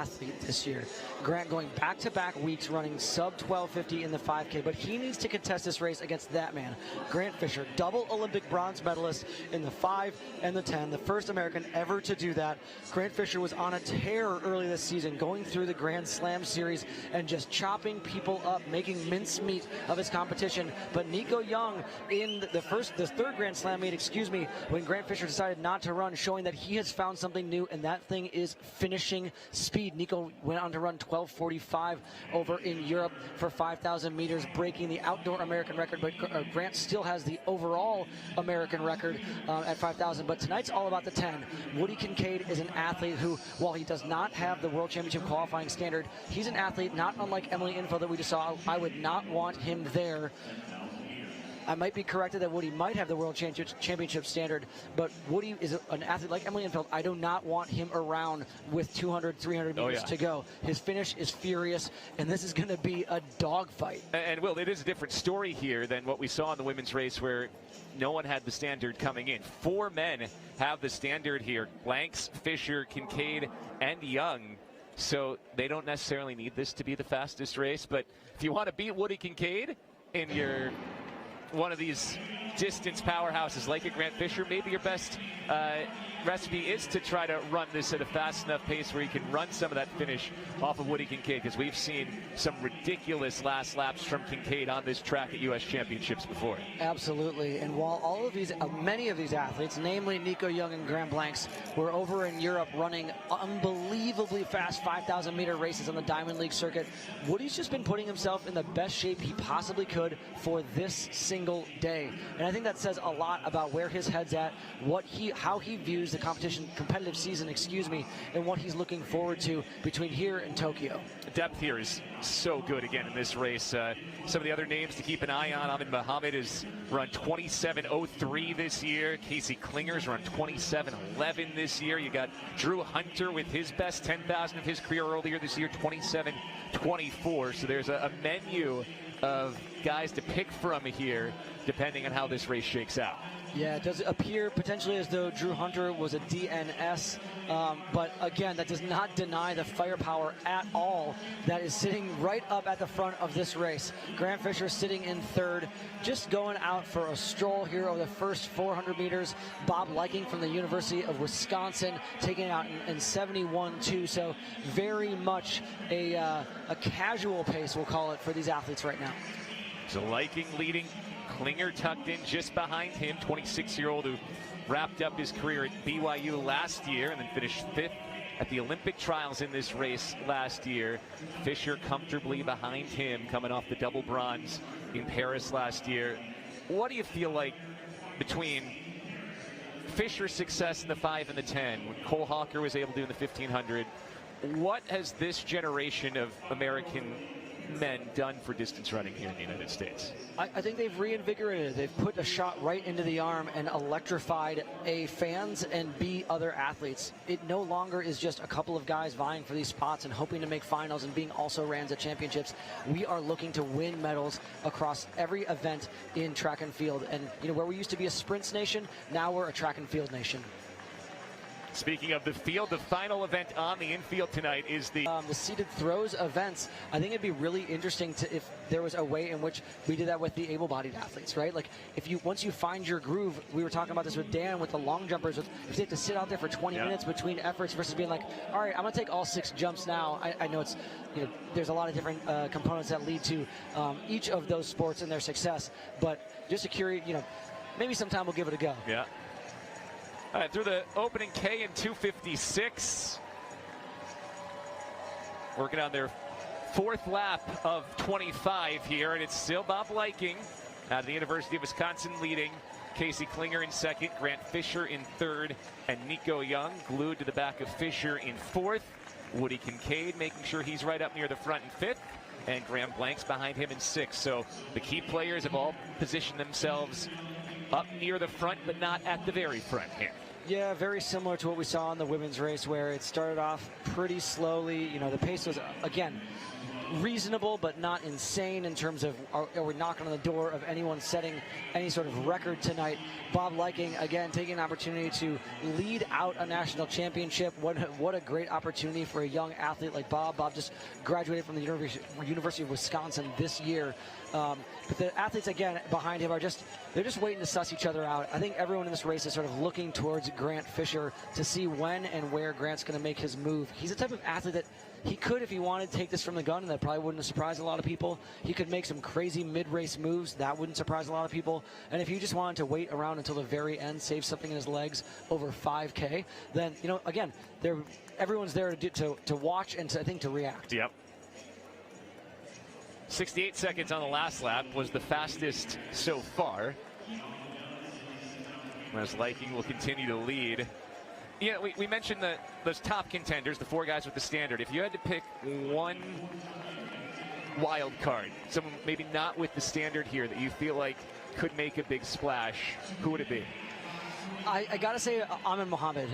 athlete this year. Grant going back-to-back weeks running sub 1250 in the 5K, but he needs to contest this race against that man, Grant Fisher, double Olympic bronze medalist in the 5 and the 10, the first American ever to do that. Grant Fisher was on a tear early this season, going through the Grand Slam series and just chopping people up, making mincemeat of his competition. But Nico Young in the third Grand Slam meet, when Grant Fisher decided not to run, showing that he has found something new, and that thing is finishing speed. Nico went on to run 12:45 over in Europe for 5,000 meters, breaking the outdoor American record, but Grant still has the overall American record at 5,000. But tonight's all about the 10. Woody Kincaid is an athlete who, while he does not have the World Championship qualifying standard, he's an athlete not unlike Emily Info that we just saw. I would not want him there. I might be corrected that Woody might have the World Championship standard, but Woody is an athlete like Emily Infeld. I do not want him around with 200, 300 meters to go. His finish is furious, and this is going to be a dogfight. And, Will, it is a different story here than what we saw in the women's race where no one had the standard coming in. 4 men have the standard here: Blanks, Fisher, Kincaid, and Young. So they don't necessarily need this to be the fastest race, but if you want to beat Woody Kincaid in your one of these distance powerhouses like a Grant Fisher, maybe your best recipe is to try to run this at a fast enough pace where you can run some of that finish off of Woody Kincaid, because we've seen some ridiculous last laps from Kincaid on this track at U.S. Championships before. Absolutely, and while all of these, many of these athletes, namely Nico Young and Grant Blanks, were over in Europe running unbelievably fast 5,000 meter races on the Diamond League circuit, Woody's just been putting himself in the best shape he possibly could for this single day. And I think that says a lot about where his head's at, how he views the competitive season, and what he's looking forward to between here and Tokyo. The depth here is so good again in this race. Some of the other names to keep an eye on: Ahmed Muhammad has run 27:03 this year. Casey Klinger's run 27:11 this year. You got Drew Hunter with his best 10,000 of his career earlier this year, 27:24. So there's a menu of guys to pick from here, depending on how this race shakes out. Yeah, it does appear potentially as though Drew Hunter was a DNS, but again, that does not deny the firepower at all that is sitting right up at the front of this race. Grant Fisher sitting in third, just going out for a stroll here over the first 400 meters. Bob Liking from the University of Wisconsin taking it out in 71.2, so very much a casual pace, we'll call it, for these athletes right now. So Liking leading, Klinger tucked in just behind him, 26-year-old who wrapped up his career at BYU last year and then finished 5th at the Olympic trials in this race last year. Fisher comfortably behind him, coming off the double bronze in Paris last year. What do you feel like between Fisher's success in the 5 and the 10, what Cole Hawker was able to do in the 1500, what has this generation of American men done for distance running here in the United States? I think they've reinvigorated. They've put a shot right into the arm and electrified A, fans, and B, other athletes. It no longer is just a couple of guys vying for these spots and hoping to make finals and being also rans at championships. We are looking to win medals across every event in track and field. And where we used to be a sprints nation, now we're a track and field nation. Speaking of the field, the final event on the infield tonight is the seated throws events. I think it'd be really interesting if there was a way in which we did that with the able-bodied athletes, right? Like once you find your groove, we were talking about this with Dan with the long jumpers. If you have to sit out there for 20 minutes between efforts versus being like, all right, I'm gonna take all 6 jumps now. I know it's there's a lot of different components that lead to each of those sports and their success, but just a curious, maybe sometime we'll give it a go. Yeah. All right, through the opening K in 2:56. Working on their 4th lap of 25 here, and it's still Bob Liking out of the University of Wisconsin leading. Casey Klinger in 2nd, Grant Fisher in 3rd, and Nico Young glued to the back of Fisher in 4th. Woody Kincaid making sure he's right up near the front in 5th, and Grant Blanks behind him in 6th. So the key players have all positioned themselves up near the front, but not at the very front here. Yeah, very similar to what we saw in the women's race, where it started off pretty slowly. The pace was, again, reasonable but not insane in terms of are we knocking on the door of anyone setting any sort of record tonight. Bob Liking, again, taking an opportunity to lead out a national championship. What a great opportunity for a young athlete like Bob. Bob just graduated from the University of Wisconsin this year. But the athletes, again, behind him they're just waiting to suss each other out. I think everyone in this race is sort of looking towards Grant Fisher to see when and where Grant's going to make his move. He's the type of athlete that he could, if he wanted, take this from the gun, and that probably wouldn't surprise a lot of people. He could make some crazy mid-race moves. That wouldn't surprise a lot of people. And if he just wanted to wait around until the very end, save something in his legs over 5K, then, again, everyone's there to watch and I think to react. Yep. 68 seconds on the last lap was the fastest so far. As Liking will continue to lead. Yeah, we mentioned those top contenders, the 4 guys with the standard. If you had to pick one wild card, someone maybe not with the standard here that you feel like could make a big splash, who would it be? I gotta say, Ahmed Muhammad.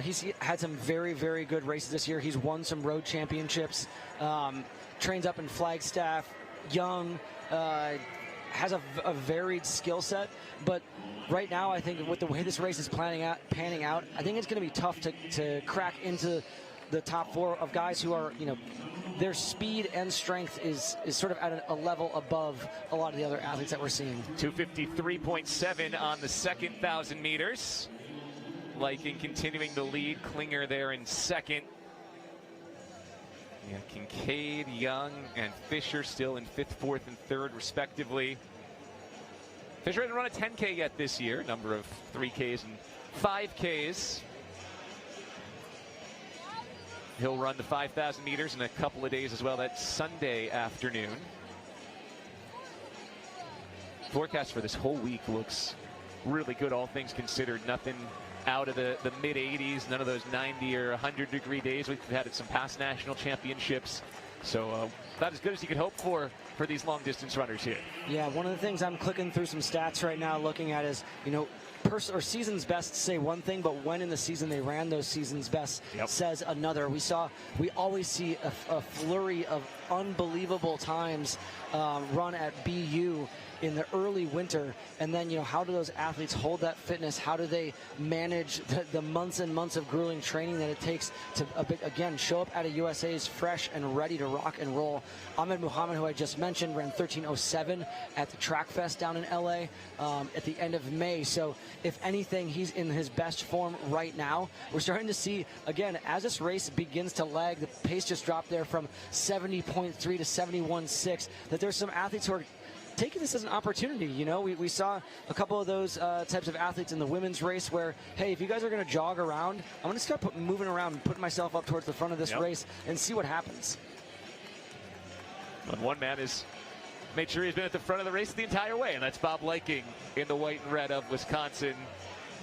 He's had some very, very good races this year. He's won some road championships. Trains up in Flagstaff. Young. Has a varied skill set, but right now I think with the way this race is panning out, I think it's going to be tough to crack into the top 4 of guys who are, their speed and strength is sort of at a level above a lot of the other athletes that we're seeing. 253.7 on the second 1,000 meters. Liking continuing the lead. Klinger there in second. Yeah, Kincaid, Young, and Fisher still in 5th, 4th, and 3rd, respectively. Fisher hasn't run a 10K yet this year. Number of 3Ks and 5Ks. He'll run the 5,000 meters in a couple of days as well. That's Sunday afternoon. Forecast for this whole week looks really good, all things considered. Nothing out of the mid-80s, none of those 90 or 100-degree days we've had at some past national championships. So about as good as you could hope for these long-distance runners here. Yeah, one of the things I'm clicking through some stats right now looking at is, season's best say one thing, but when in the season they ran those season's best says another. We always see a flurry of unbelievable times run at BU in the early winter, and then how do those athletes hold that fitness? How do they manage the months and months of grueling training that it takes to again show up at a USA's fresh and ready to rock and roll? Ahmed Muhammad, who I just mentioned, ran 13:07 at the Track Fest down in LA at the end of May. So if anything, he's in his best form right now. We're starting to see, again, as this race begins to lag, the pace just dropped there from 70.3 to 71.6, that there's some athletes who are taking this as an opportunity. We saw a couple of those types of athletes in the women's race where, hey, if you guys are going to jog around, I'm going to start moving around and putting myself up towards the front of this race and see what happens. And one man has made sure he's been at the front of the race the entire way, and that's Bob Liking in the white and red of Wisconsin.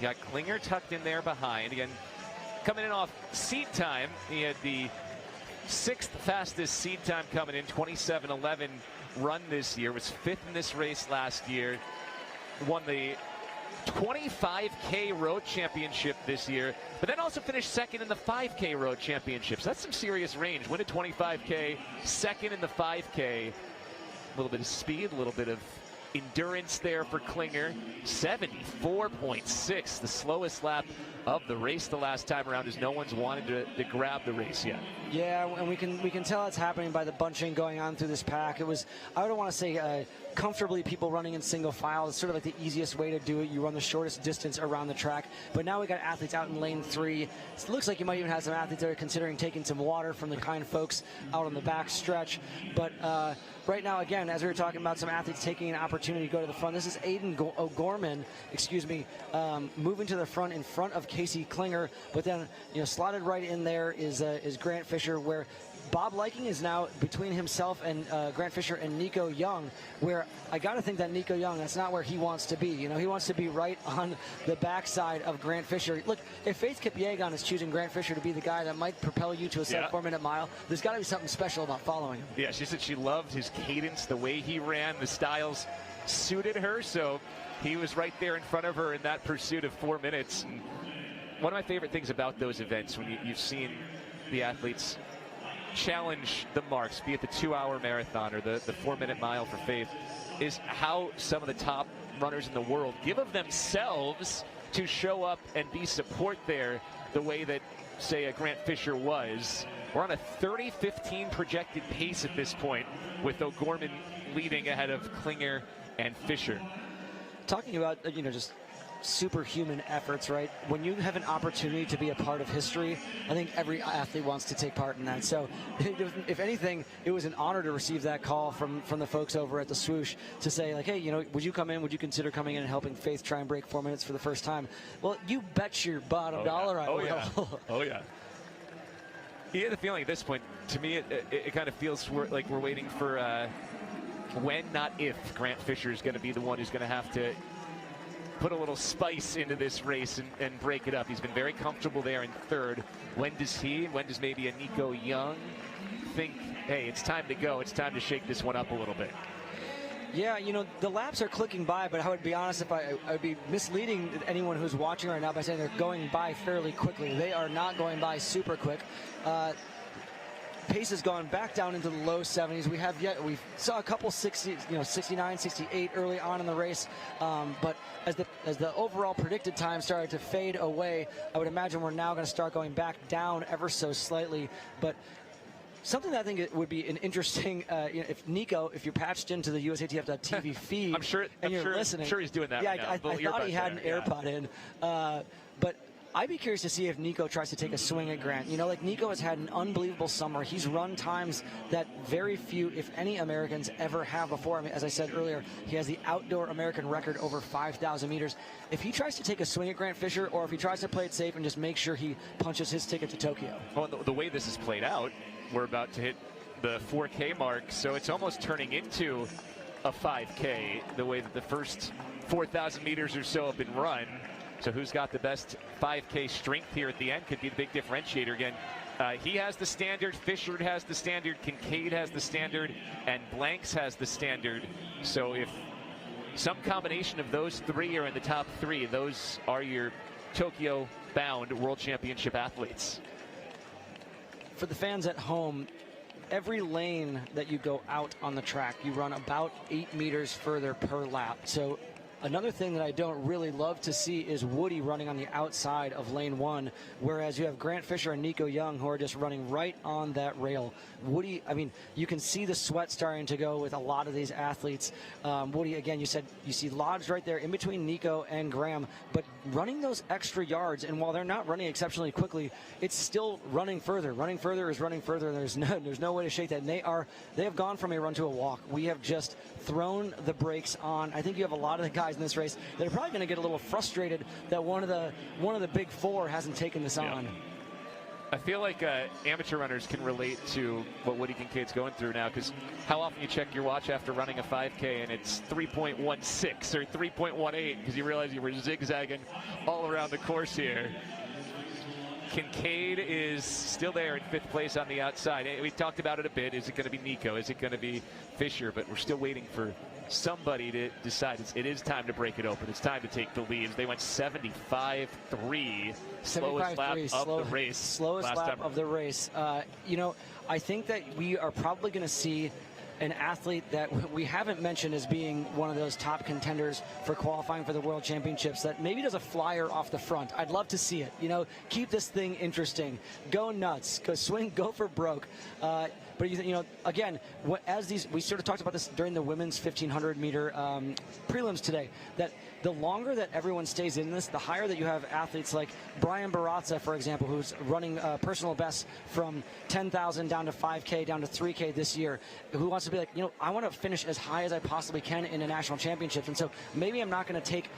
You got Klinger tucked in there behind. Again, coming in off seed time, he had the 6th fastest seed time coming in, 27:11 run this year, was 5th in this race last year, won the 25K road championship this year, but then also finished 2nd in the 5K road championships. That's some serious range. Win a 25K, 2nd in the 5K. A little bit of speed, a little bit of endurance there for Klinger. 74.6, the slowest lap of the race the last time around, as no one's wanted to grab the race yet. Yeah, and we can tell it's happening by the bunching going on through this pack. It was, I don't want to say comfortably people running in single file. It's sort of like the easiest way to do it. You run the shortest distance around the track. But now we got athletes out in lane 3. It looks like you might even have some athletes that are considering taking some water from the kind folks out on the back stretch. But right now, again, as we were talking about some athletes taking an opportunity to go to the front, this is Aiden O'Gorman, moving to the front in front of Casey Klinger. But then, slotted right in there is Grant Fisher, where Bob Liking is now between himself and Grant Fisher and Nico Young, where I got to think that Nico Young, that's not where he wants to be. He wants to be right on the backside of Grant Fisher. Look, if Faith Kipyegon is choosing Grant Fisher to be the guy that might propel you to a sub-4-minute mile, there's got to be something special about following him. Yeah, she said she loved his cadence, the way he ran, the styles suited her, so he was right there in front of her in that pursuit of 4 minutes. And one of my favorite things about those events, when you've seen the athletes challenge the marks, be it the 2-hour marathon or the 4-minute mile for Faith, is how some of the top runners in the world give of themselves to show up and be support there the way that, say, a Grant Fisher was. We're on a 30:15 projected pace at this point, with O'Gorman leading ahead of Klinger and Fisher. Talking about, just superhuman efforts, right? When you have an opportunity to be a part of history, I think every athlete wants to take part in that. So if anything, it was an honor to receive that call from the folks over at the Swoosh to say, like, hey, would you come in? Would you consider coming in and helping Faith try and break 4 minutes for the first time? Well, you bet your bottom dollar I will. Oh, yeah. You get the feeling at this point, to me, it kind of feels like we're waiting for when, not if, Grant Fisher is going to be the one who's going to have to put a little spice into this race and break it up. He's been very comfortable there in third. When does maybe a Nico Young think, hey, it's time to go, it's time to shake this one up a little bit? Yeah, the laps are clicking by, but I would be honest if I would be misleading anyone who's watching right now by saying they're going by fairly quickly. They are not going by super quick. Pace has gone back down into the low 70s. We saw a couple 60, 69, 68 early on in the race, but as the overall predicted time started to fade away, I would imagine we're now going to start going back down ever so slightly. But something that I think it would be an interesting, if you're patched into the USATF.tv feed, listening. I'm sure he's doing that. Yeah, right now. I thought he had an AirPod in, but I'd be curious to see if Nico tries to take a swing at Grant. Nico has had an unbelievable summer. He's run times that very few, if any, Americans ever have before. I mean, as I said earlier, he has the outdoor American record over 5,000 meters. If he tries to take a swing at Grant Fisher, or if he tries to play it safe and just make sure he punches his ticket to Tokyo. Well, the way this is played out, we're about to hit the 4K mark, so it's almost turning into a 5K, the way that the first 4,000 meters or so have been run. So who's got the best 5K strength here at the end could be the big differentiator. Again, he has the standard, Fisher has the standard, Kincaid has the standard, and Blanks has the standard. So if some combination of those three are in the top three, those are your Tokyo-bound World Championship athletes. For the fans at home, every lane that you go out on the track, you run about 8 meters further per lap. So another thing that I don't really love to see is Woody running on the outside of lane 1, whereas you have Grant Fisher and Nico Young who are just running right on that rail. Woody, I mean, you can see the sweat starting to go with a lot of these athletes. Woody, again, you said you see Lodge right there in between Nico and Graham, but running those extra yards, and while they're not running exceptionally quickly, it's still running further. Running further is running further, and there's no way to shake that. And they have gone from a run to a walk. We have just thrown the brakes on. I think you have a lot of the guys in this race that are probably going to get a little frustrated that one of the big four hasn't taken this on. I feel like amateur runners can relate to what Woody Kincaid's going through now, because how often you check your watch after running a 5K and it's 3.16 or 3.18 because you realize you were zigzagging all around the course here. Kincaid is still there in 5th place on the outside. We talked about it a bit. Is it going to be Nico? Is it going to be Fisher? But we're still waiting for somebody to decide it is time to break it open. It's time to take the leads. They went 75.3, slowest lap of the race. Slowest lap of the race. I think that we are probably going to see an athlete that we haven't mentioned as being one of those top contenders for qualifying for the World Championships that maybe does a flyer off the front. I'd love to see it. Keep this thing interesting. Go nuts. Go swing. Go for broke. But again, we sort of talked about this during the women's 1,500 meter prelims today, that the longer that everyone stays in this, the higher that you have athletes like Brian Barazza, for example, who's running personal best from 10,000 down to 5K, down to 3K this year, who wants to be like, I want to finish as high as I possibly can in the national championships. And so maybe I'm not going to take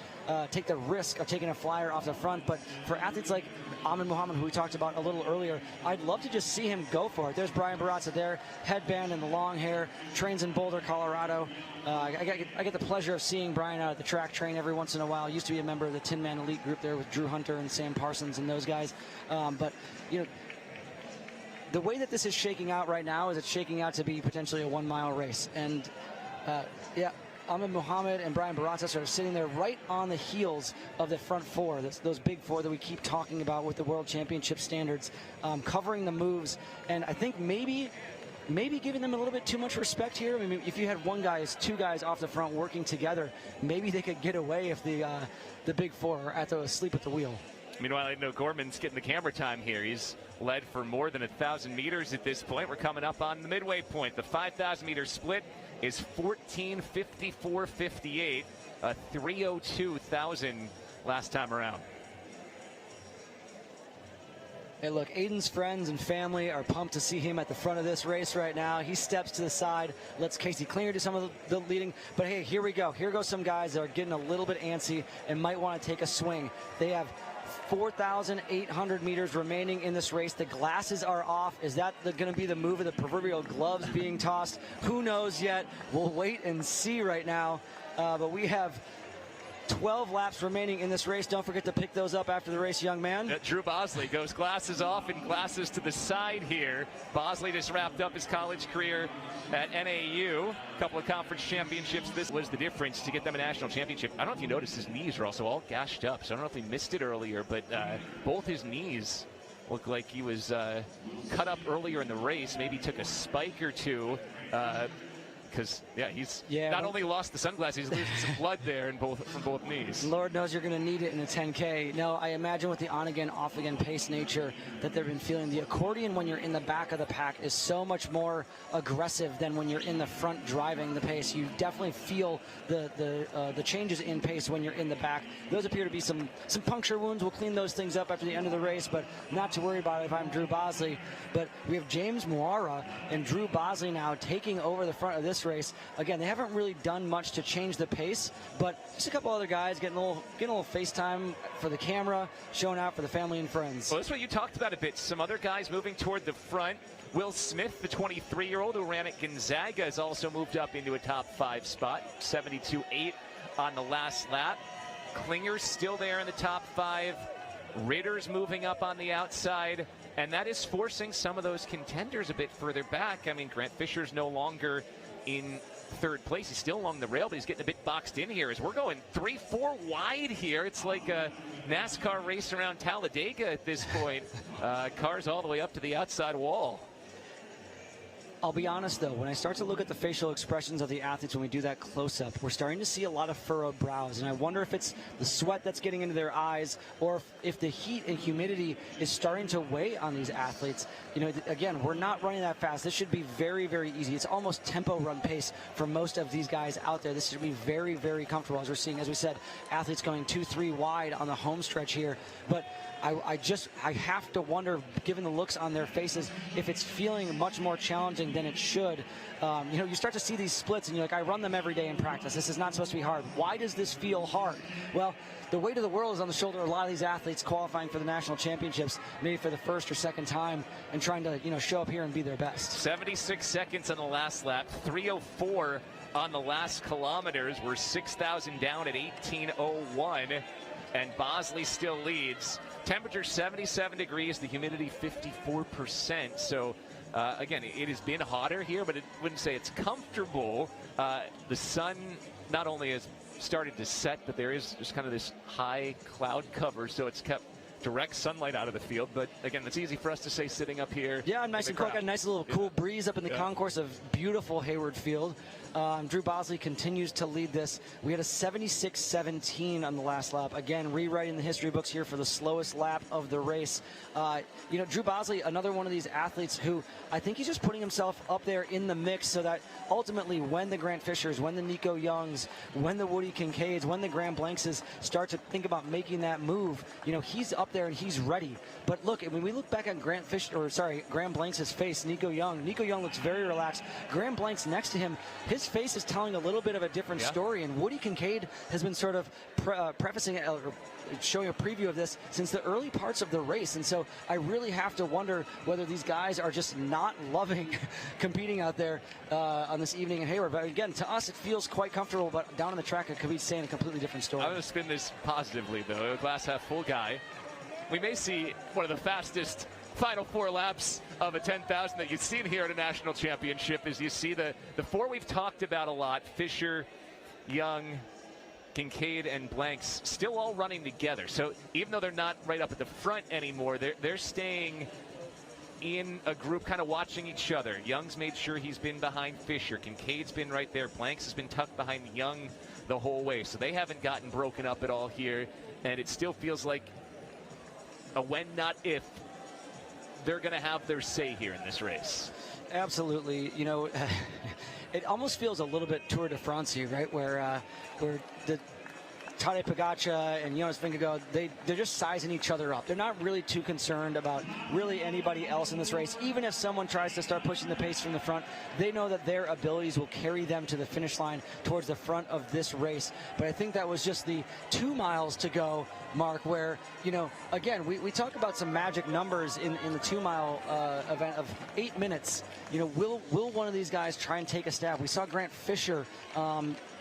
the risk of taking a flyer off the front. But for athletes like Ahmed Muhammad, who we talked about a little earlier, I'd love to just see him go for it. There's Brian Barazza there, headband and the long hair, trains in Boulder, Colorado. I get the pleasure of seeing Brian out at the track train every once in a while. Used to be a member of the Tin Man Elite group there with Drew Hunter and Sam Parsons and those guys. But the way that this is shaking out right now is it's shaking out to be potentially a 1 mile race. And Ahmed Muhammad and Brian Barraza are sitting there right on the heels of the front four, those big four that we keep talking about with the World Championship standards, covering the moves. And I think maybe giving them a little bit too much respect here. I mean, if you had two guys off the front working together, maybe they could get away if the big four are asleep at the wheel. Meanwhile, I know Gorman's getting the camera time here. He's led for more than 1,000 meters at this point. We're coming up on the midway point. The 5,000 meter split is 14:54.58, a 3:02,000 last time around. Hey, look, Aiden's friends and family are pumped to see him at the front of this race right now. He steps to the side, lets Casey Klinger do some of the leading. But hey, here we go. Here go some guys that are getting a little bit antsy and might want to take a swing. They have 4,800 meters remaining in this race. The glasses are off. Is that going to be the move of the proverbial gloves being tossed? Who knows yet? We'll wait and see right now. But we have 12 laps remaining in this race. Don't forget to pick those up after the race, young man. Drew Bosley goes glasses off and glasses to the side here. Bosley just wrapped up his college career at NAU. A couple of conference championships. This was the difference to get them a national championship. I don't know if you noticed his knees are also all gashed up, so I don't know if he missed it earlier, but both his knees look like he was cut up earlier in the race. Maybe took a spike or two. Because he's not only lost the sunglasses, he's losing some blood there from both knees. Lord knows you're going to need it in a 10K. No, I imagine with the on-again, off-again pace nature that they've been feeling. The accordion when you're in the back of the pack is so much more aggressive than when you're in the front driving the pace. You definitely feel the changes in pace when you're in the back. Those appear to be some puncture wounds. We'll clean those things up after the end of the race, but not to worry about it if I'm Drew Bosley. But we have James Moara and Drew Bosley now taking over the front of this race. Again, they haven't really done much to change the pace, but just a couple other guys getting a little FaceTime for the camera, showing out for the family and friends. Well, that's what you talked about a bit. Some other guys moving toward the front. Will Smith, the 23-year-old who ran at Gonzaga, has also moved up into a top 5 spot, 72.8 on the last lap. Klinger's still there in the top 5. Ritter's moving up on the outside, and that is forcing some of those contenders a bit further back. I mean, Grant Fisher's no longer in third place. He's still along the rail, but he's getting a bit boxed in here as we're going 3-4 wide here. It's like a NASCAR race around Talladega at this point. Cars all the way up to the outside wall. I'll be honest, though, when I start to look at the facial expressions of the athletes when we do that close-up, we're starting to see a lot of furrowed brows, and I wonder if it's the sweat that's getting into their eyes or if the heat and humidity is starting to weigh on these athletes. You know, again, we're not running that fast. This should be very, very easy. It's almost tempo run pace for most of these guys out there. This should be very, very comfortable, as we're seeing, as we said, athletes going 2-3 wide on the home stretch here. But I have to wonder, given the looks on their faces, if it's feeling much more challenging than it should. You know, you start to see these splits and you're like, I run them every day in practice. This is not supposed to be hard. Why does this feel hard? Well, the weight of the world is on the shoulder of a lot of these athletes qualifying for the national championships, maybe for the first or second time, and trying to, you know, show up here and be their best. 76 seconds on the last lap, 3:04 on the last kilometers. We're 6,000 down at 18:01, and Bosley still leads. Temperature 77 degrees, the humidity 54%. So again, it has been hotter here, but I wouldn't say it's comfortable. The sun not only has started to set, but there is just kind of this high cloud cover, so it's kept direct sunlight out of the field. But again, it's easy for us to say sitting up here. Yeah, nice and cool. Got a nice little cool breeze up in the concourse of beautiful Hayward Field. Drew Bosley continues to lead this. We had a 76.17 on the last lap. Again, rewriting the history books here for the slowest lap of the race. You know, Drew Bosley, another one of these athletes who I think he's just putting himself up there in the mix so that ultimately when the Grant Fishers, when the Nico Youngs, when the Woody Kincaids, when the Graham Blankses start to think about making that move, you know, he's up there and he's ready. But look, when we look back at Graham Blanks' face, Nico Young looks very relaxed. Graham Blanks next to him, his face is telling a little bit of a different story, and Woody Kincaid has been sort of prefacing it, or showing a preview of this since the early parts of the race. And so I really have to wonder whether these guys are just not loving competing out there on this evening in Hayward. But again, to us, it feels quite comfortable, but down on the track, it could be saying a completely different story. I'm going to spin this positively, though. A glass half full guy. We may see one of the fastest final 4 laps of a 10,000 that you've seen here at a national championship. As you see the 4 we've talked about a lot: Fisher, Young, Kincaid, and Blanks still all running together. So even though they're not right up at the front anymore, they're staying in a group, kind of watching each other. Young's made sure he's been behind Fisher. Kincaid's been right there. Blanks has been tucked behind Young the whole way. So they haven't gotten broken up at all here. And it still feels like a when, not if, they're going to have their say here in this race. Absolutely. You know, it almost feels a little bit Tour de France here, right? Where the Tadej Pogacar and Jonas Vingegaard, they're just sizing each other up. They're not really too concerned about really anybody else in this race. Even if someone tries to start pushing the pace from the front, they know that their abilities will carry them to the finish line towards the front of this race. But I think that was just the 2 miles to go, Mark, where, you know, again, we talk about some magic numbers in the 2 mile event of 8 minutes. You know, will one of these guys try and take a stab? We saw Grant Fisher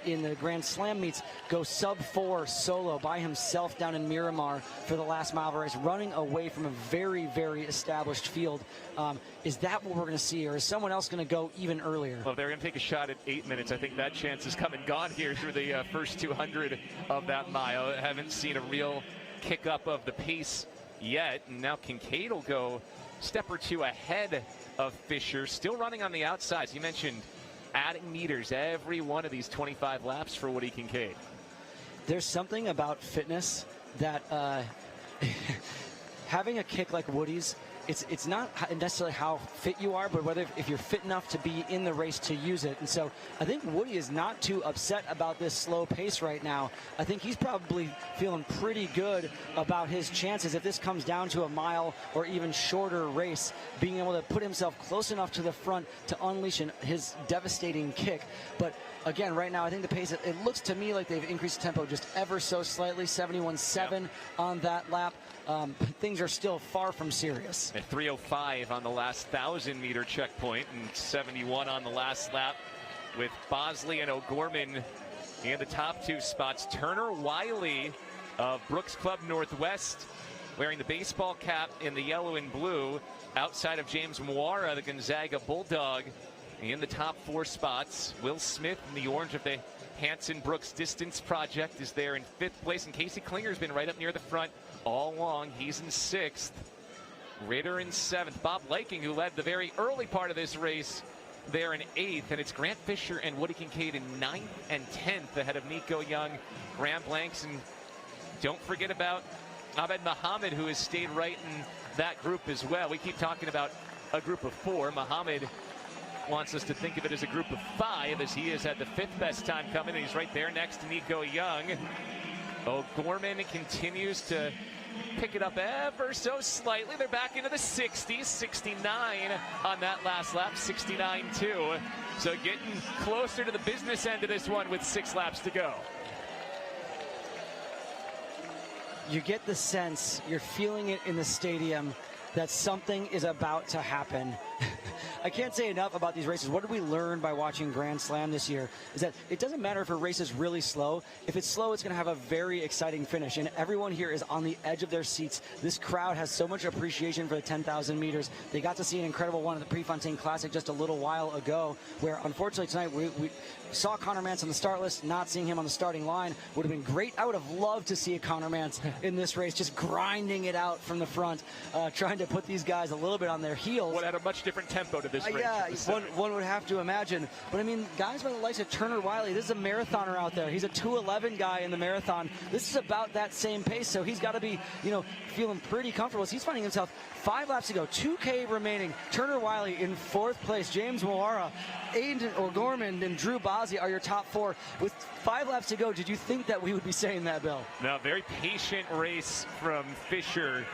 in the Grand Slam meets go sub-4 solo by himself down in Miramar for the last mile of the race, running away from a very, very established field. Is that what we're going to see, or is someone else going to go even earlier? Well, they're going to take a shot at 8 minutes. I think that chance has come and gone here through the first 200 of that mile. I haven't seen a real kick up of the pace yet. And now Kincaid will go a step or two ahead of Fisher, still running on the outsides. You mentioned adding meters every one of these 25 laps for Woody Kincaid. There's something about fitness that having a kick like Woody's, it's not necessarily how fit you are, but whether if you're fit enough to be in the race to use it. And so I think Woody is not too upset about this slow pace right now. I think he's probably feeling pretty good about his chances if this comes down to a mile or even shorter race, being able to put himself close enough to the front to unleash his devastating kick. But again, right now, I think the pace, it looks to me like they've increased tempo just ever so slightly, 71.7 on that lap. Things are still far from serious. At 3:05 on the last 1,000-meter checkpoint and 71 on the last lap, with Bosley and O'Gorman in the top 2 spots. Turner Wiley of Brooks Club Northwest wearing the baseball cap in the yellow and blue outside of James Moara, the Gonzaga Bulldog, in the top 4 spots. Will Smith in the orange of the Hanson Brooks Distance Project is there in 5th place, and Casey Klinger's been right up near the front all along. He's in 6th. Ritter in 7th. Bob Liking, who led the very early part of this race, there in 8th. And it's Grant Fisher and Woody Kincaid in 9th and 10th ahead of Nico Young, Graham Blanks, and don't forget about Abed Muhammad, who has stayed right in that group as well. We keep talking about a group of 4. Muhammad wants us to think of it as a group of 5, as he has had the 5th best time coming, and he's right there next to Nico Young. O'Gorman continues to pick it up ever so slightly. They're back into the 60s, 69 on that last lap, 69.2. So getting closer to the business end of this one with 6 laps to go. You get the sense, you're feeling it in the stadium, that something is about to happen. I can't say enough about these races. What did we learn by watching Grand Slam this year is that it doesn't matter if a race is really slow. If it's slow, it's going to have a very exciting finish, and everyone here is on the edge of their seats. This crowd has so much appreciation for the 10,000 meters. They got to see an incredible one at the Prefontaine Classic just a little while ago, where unfortunately tonight we saw Conor Mantz on the start list. Not seeing him on the starting line would have been great. I would have loved to see a Conor Mantz in this race, just grinding it out from the front, trying to put these guys a little bit on their heels. Would add a much different tempo to this race. Yeah, one would have to imagine. But I mean, guys by the likes of Turner Wiley, this is a marathoner out there. He's a 2:11 guy in the marathon. This is about that same pace, so he's got to be, feeling pretty comfortable. He's finding himself 5 laps to go, 2K remaining. Turner Wiley in 4th place. James Moara, Aiden O'Gorman, and Drew Bosley are your top 4 with 5 laps to go. Did you think that we would be saying that, Bill? No, very patient race from Fisher,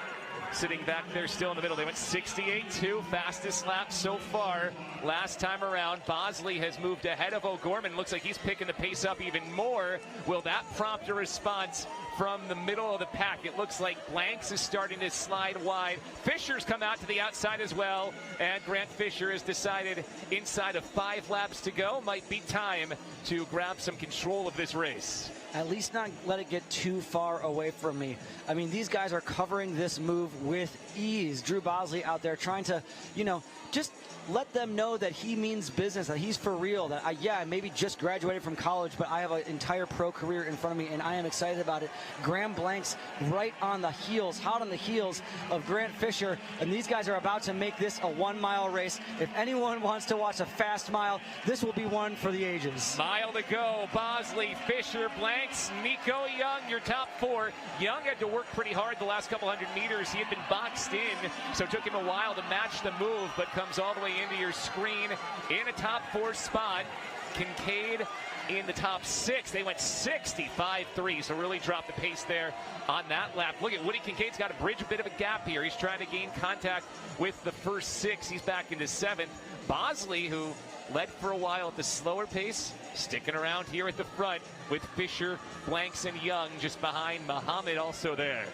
sitting back there still in the middle. They went 68.2, fastest lap so far last time around. Bosley has moved ahead of O'Gorman. Looks like he's picking the pace up even more. Will that prompt a response from the middle of the pack? It looks like Blanks is starting to slide wide. Fisher's come out to the outside as well, and Grant Fisher has decided inside of 5 laps to go might be time to grab some control of this race. at least not let it get too far away from me. I mean, these guys are covering this move with ease. Drew Bosley out there trying to, just let them know that he means business, that he's for real, that I maybe just graduated from college, but I have an entire pro career in front of me, and I am excited about it. Graham Blanks right on the heels, hot on the heels of Grant Fisher, and these guys are about to make this a 1 mile race. If anyone wants to watch a fast mile, this will be one for the ages. Mile to go. Bosley, Fisher, Blanks, Nico Young, your top four. Young had to work pretty hard the last couple hundred meters. He had been boxed in, so it took him a while to match the move, but comes all the way into your screen in a top four spot. Kincaid in the top six. They went 65.3, so really dropped the pace there on that lap. Look at Woody Kincaid's got to bridge a bit of a gap here. He's trying to gain contact with the first six. He's back into seventh. Bosley, who led for a while at the slower pace, sticking around here at the front with Fisher, Blanks, and Young just behind. Muhammad also there.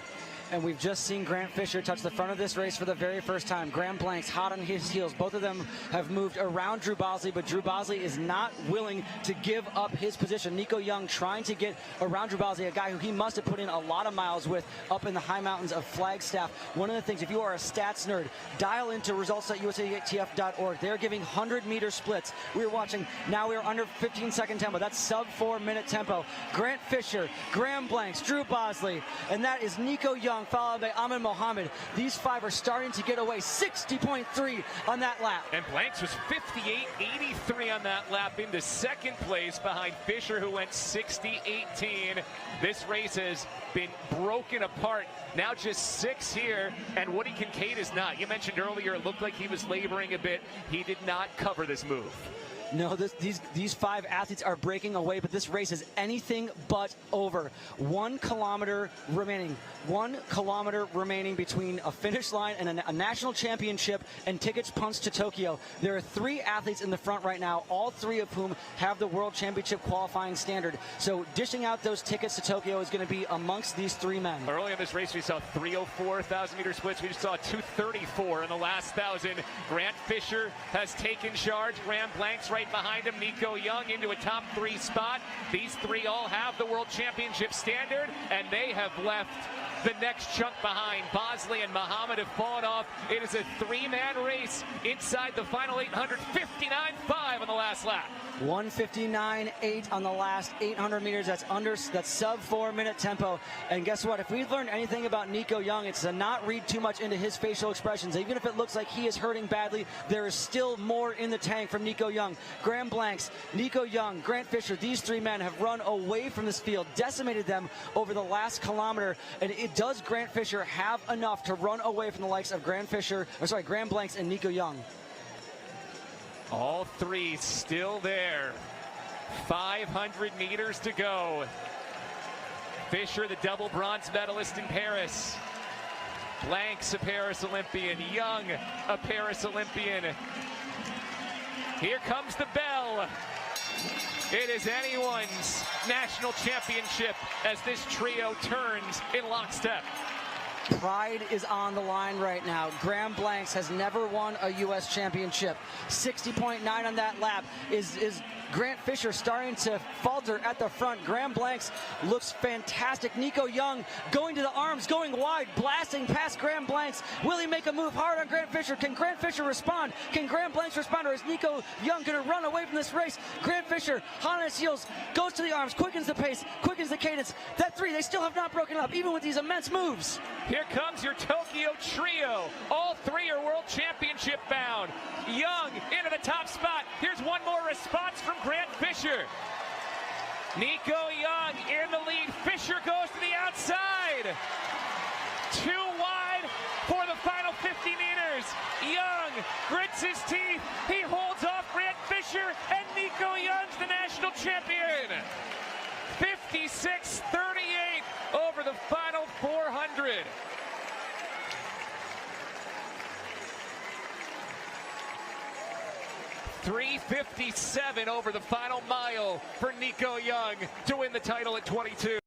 And we've just seen Grant Fisher touch the front of this race for the very first time. Graham Blanks hot on his heels. Both of them have moved around Drew Bosley, but Drew Bosley is not willing to give up his position. Nico Young trying to get around Drew Bosley, a guy who he must have put in a lot of miles with up in the high mountains of Flagstaff. One of the things, if you are a stats nerd, dial into results.usatf.org. They're giving 100-meter splits. We're watching, now we're under 15-second tempo. That's sub 4-minute tempo. Grant Fisher, Graham Blanks, Drew Bosley, and that is Nico Young, followed by Ahmed Mohammed. These five are starting to get away. 60.3 on that lap. And Blanks was 58.83 on that lap into second place behind Fisher, who went 60.18. This race has been broken apart. Now just six here, and Woody Kincaid is not. You mentioned earlier it looked like he was laboring a bit. He did not cover this move. No, these five athletes are breaking away, but this race is anything but over. 1 kilometer remaining. 1 kilometer remaining between a finish line and a national championship and tickets punched to Tokyo. There are 3 athletes in the front right now, all 3 of whom have the World Championship qualifying standard. So dishing out those tickets to Tokyo is going to be amongst these 3 men. Early in this race, we saw 304 1,000-meter splits. We just saw 234 in the last 1,000. Grant Fisher has taken charge. Graham Blanks right behind him. Nico Young into a top 3 spot. These 3 all have the World Championship standard, and they have left the next chunk behind. Bosley and Muhammad have fallen off. It is a 3-man race inside the final 800. 59.5 on the last lap. 159.8 on the last 800 meters. That's sub 4-minute tempo. And guess what? If we've learned anything about Nico Young, it's to not read too much into his facial expressions. Even if it looks like he is hurting badly, there is still more in the tank from Nico Young. Graham Blanks, Nico Young, Grant Fisher, these 3 men have run away from this field, decimated them over the last kilometer. And does Grant Fisher have enough to run away from the likes of Graham Blanks and Nico Young? All 3 still there. 500 meters to go. Fisher, the double bronze medalist in Paris. Blanks, a Paris Olympian. Young, a Paris Olympian. Here comes the bell. It is anyone's national championship as this trio turns in lockstep. Pride is on the line right now. Graham Blanks has never won a U.S. championship. 60.9 on that lap. Is Grant Fisher starting to falter at the front? Graham Blanks looks fantastic. Nico Young going to the arms, going wide, blasting past Graham Blanks. Will he make a move hard on Grant Fisher? Can Grant Fisher respond? Can Graham Blanks respond, or is Nico Young going to run away from this race? Grant Fisher, hot on his heels, goes to the arms, quickens the pace, quickens the cadence. That 3, they still have not broken up, even with these immense moves. Here comes your Tokyo trio. All 3 are World Championship bound. Young into the top spot. Here's one more response from Grant Fisher. Nico Young in the lead. Fisher goes to the outside. 2 wide for the final 50 meters. Young grits his teeth. He holds off Grant Fisher, and Nico Young's the national champion. 56.38 over the final 400. .357 over the final mile for Nico Young to win the title at 22.